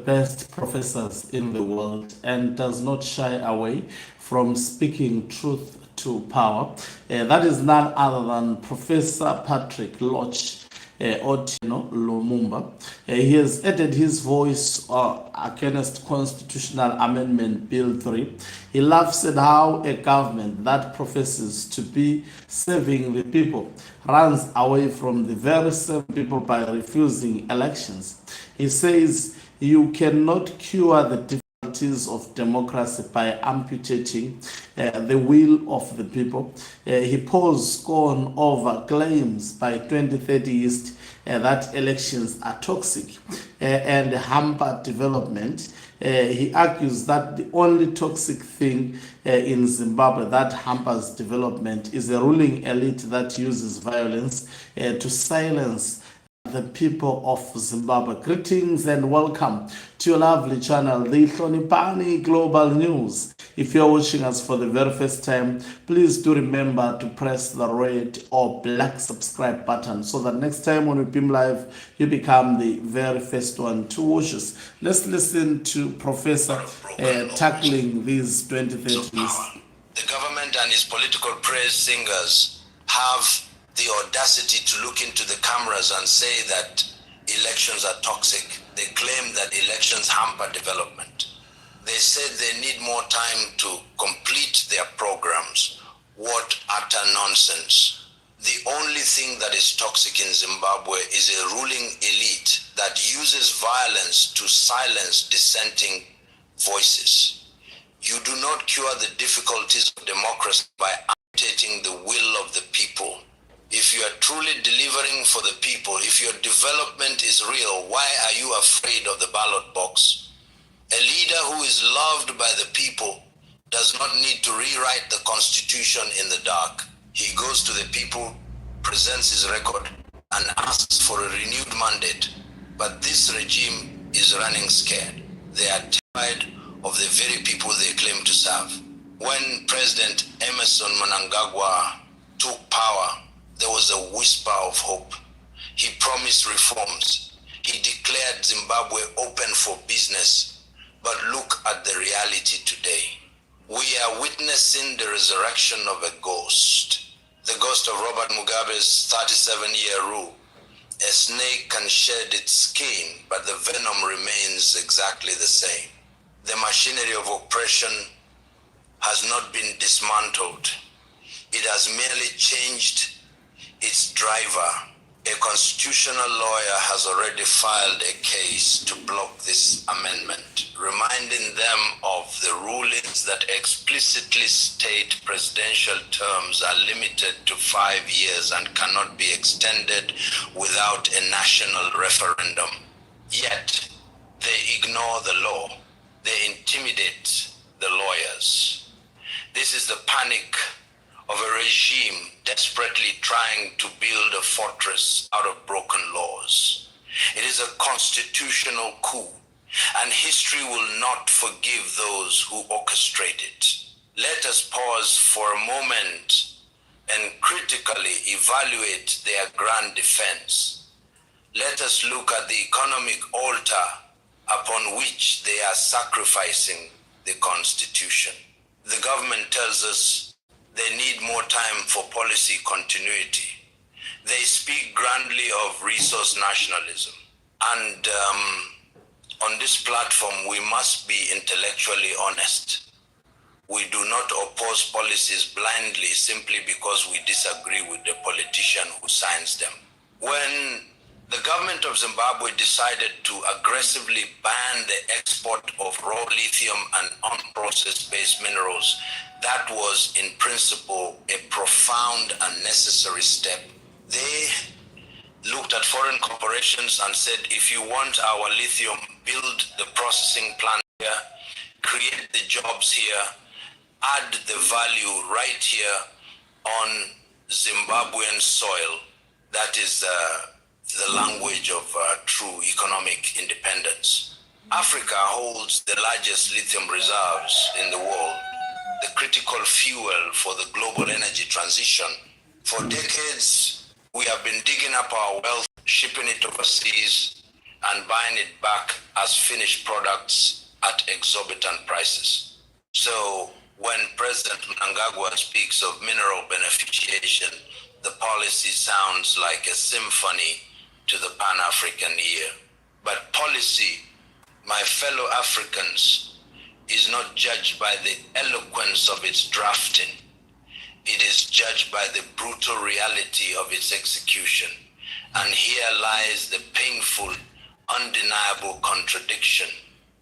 best professors in the world and does not shy away from speaking truth to power. That is none other than Professor Patrick Lodge Otino Lumumba. He has added his voice against Constitutional Amendment Bill 3. He laughs at how a government that professes to be serving the people runs away from the very same people by refusing elections. He says you cannot cure the difficulties of democracy by amputating the will of the people. He pours scorn over claims by 2030ists that elections are toxic and hamper development. He argues that the only toxic thing in Zimbabwe that hampers development is a ruling elite that uses violence to silence the people of Zimbabwe. Greetings and welcome to your lovely channel, the Hlonipani Global News. If you're watching us for the very first time, please do remember to press the red or black subscribe button so that next time when we beam live, you become the very first one to watch us. Let's listen to Professor tackling these 2030s. The government and its political praise singers have the audacity to look into the cameras and say that elections are toxic. They claim that elections hamper development. They said they need more time to complete their programs. What utter nonsense. The only thing that is toxic in Zimbabwe is a ruling elite that uses violence to silence dissenting voices. You do not cure the difficulties of democracy by amputating the will of the people. If you are truly delivering for the people, if your development is real, why are you afraid of the ballot box? A leader who is loved by the people does not need to rewrite the constitution in the dark. He goes to the people, presents his record, and asks for a renewed mandate. But this regime is running scared. They are terrified of the very people they claim to serve. When President Emerson Mnangagwa took power, there was a whisper of hope. He promised reforms. He declared Zimbabwe open for business. But look at the reality today. We are witnessing the resurrection of a ghost. The ghost of Robert Mugabe's 37-year rule. A snake can shed its skin, but the venom remains exactly the same. The machinery of oppression has not been dismantled. It has merely changed its driver. A constitutional lawyer has already filed a case to block this amendment, reminding them of the rulings that explicitly state presidential terms are limited to 5 years and cannot be extended without a national referendum. Yet, they ignore the law. They intimidate the lawyers. This is the panic of a regime desperately trying to build a fortress out of broken laws. It is a constitutional coup, and history will not forgive those who orchestrate it. Let us pause for a moment and critically evaluate their grand defense. Let us look at the economic altar upon which they are sacrificing the Constitution. The government tells us they need more time for policy continuity. They speak grandly of resource nationalism. And on this platform, we must be intellectually honest. We do not oppose policies blindly simply because we disagree with the politician who signs them. When the government of Zimbabwe decided to aggressively ban the export of raw lithium and unprocessed base minerals, that was in principle a profound and necessary step. They looked at foreign corporations and said, if you want our lithium, build the processing plant here, create the jobs here, add the value right here on Zimbabwean soil. That is the language of true economic independence. Africa holds the largest lithium reserves in the world, the critical fuel for the global energy transition. For decades, we have been digging up our wealth, shipping it overseas, and buying it back as finished products at exorbitant prices. So when President Mnangagwa speaks of mineral beneficiation, the policy sounds like a symphony to the Pan-African ear. But policy, my fellow Africans, is not judged by the eloquence of its drafting. It is judged by the brutal reality of its execution. And here lies the painful, undeniable contradiction.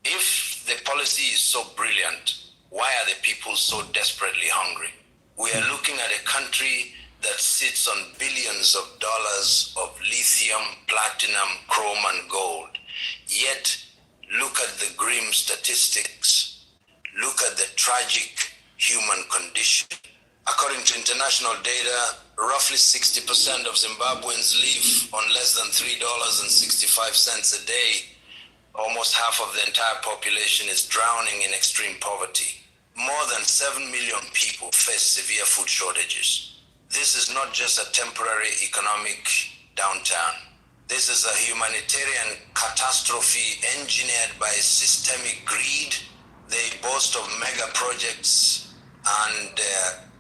If the policy is so brilliant, why are the people so desperately hungry? We are looking at a country that sits on billions of dollars of lithium, platinum, chrome, and gold. Yet, look at the grim statistics. Look at the tragic human condition. According to international data, roughly 60% of Zimbabweans live on less than $3.65 a day. Almost half of the entire population is drowning in extreme poverty. More than 7 million people face severe food shortages. This is not just a temporary economic downturn. This is a humanitarian catastrophe engineered by systemic greed. They boast of mega projects and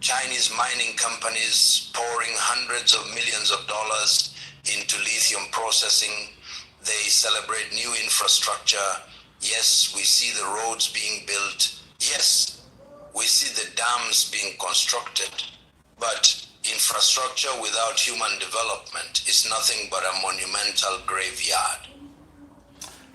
Chinese mining companies pouring hundreds of millions of dollars into lithium processing. They celebrate new infrastructure. Yes, we see the roads being built. Yes, we see the dams being constructed. But infrastructure without human development is nothing but a monumental graveyard.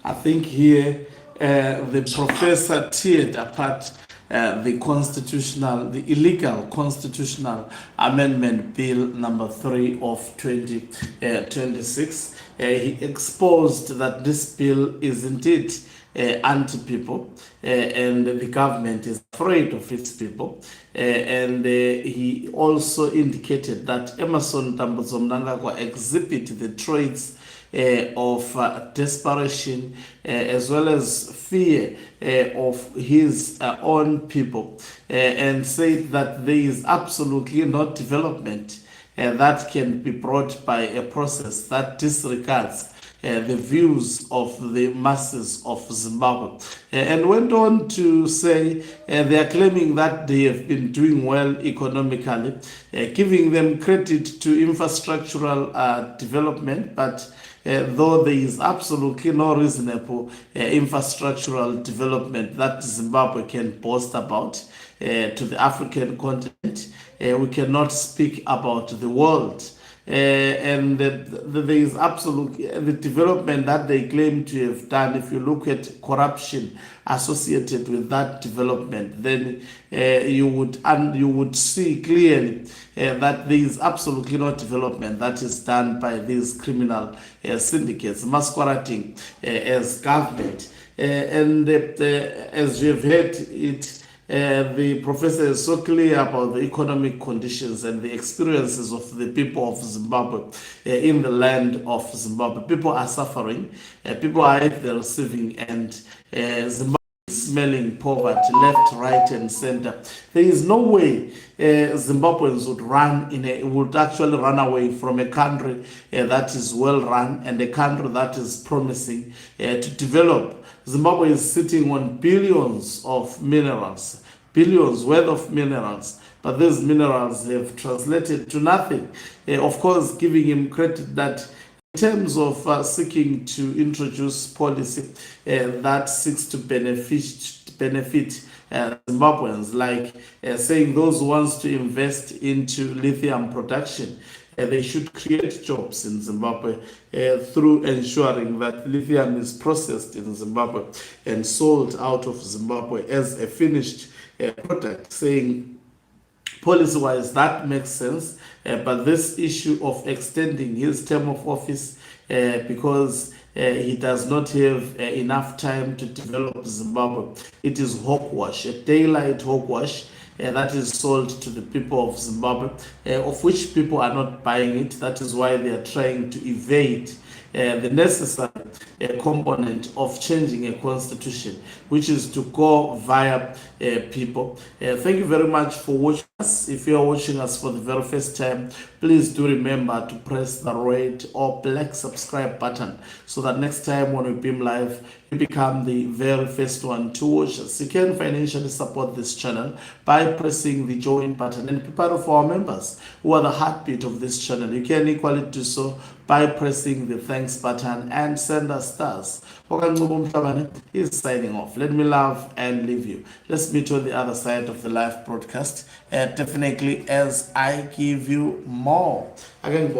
I think here the professor teared apart the illegal constitutional amendment bill number 3 of 2026. He exposed that this bill is indeed anti-people, and the government is afraid of its people. And he also indicated that Emerson Dambudzo Mnangagwa exhibit the traits of desperation as well as fear of his own people, and said that there is absolutely no development that can be brought by a process that disregards the views of the masses of Zimbabwe, and went on to say they are claiming that they have been doing well economically, giving them credit to infrastructural development, but though there is absolutely no reasonable infrastructural development that Zimbabwe can boast about to the African continent, we cannot speak about the world. And there is absolutely the development that they claim to have done. If you look at corruption associated with that development, then you would see clearly that there is absolutely no development that is done by these criminal syndicates masquerading as government. And as you have heard it, the professor is so clear about the economic conditions and the experiences of the people of Zimbabwe in the land of Zimbabwe. People are suffering, people are at the receiving end. Zimbabwe is smelling poverty left, right, and center. There is no way Zimbabweans would actually run away from a country that is well run and a country that is promising to develop. Zimbabwe is sitting on billions of minerals, billions worth of minerals, but these minerals have translated to nothing. Of course, giving him credit that in terms of seeking to introduce policy that seeks to benefit Zimbabweans, like saying those who wants to invest into lithium production, they should create jobs in Zimbabwe through ensuring that lithium is processed in Zimbabwe and sold out of Zimbabwe as a finished product, saying policy-wise that makes sense, but this issue of extending his term of office because he does not have enough time to develop Zimbabwe, it is hogwash, a daylight hogwash. That is sold to the people of Zimbabwe, of which people are not buying it. That is why they are trying to evade the necessary component of changing a constitution, which is to go via people. Thank you very much for watching us. If you are watching us for the very first time, please do remember to press the red or black subscribe button so that next time when we beam live, you become the very first one to watch us. You can financially support this channel by pressing the join button and be part of our members who are the heartbeat of this channel. You can equally do so by pressing the thanks button and send us stars. Okancubo Mhlabane is signing off. Let me love and leave you. Let's meet on the other side of the live broadcast. Definitely as I give you more. Again,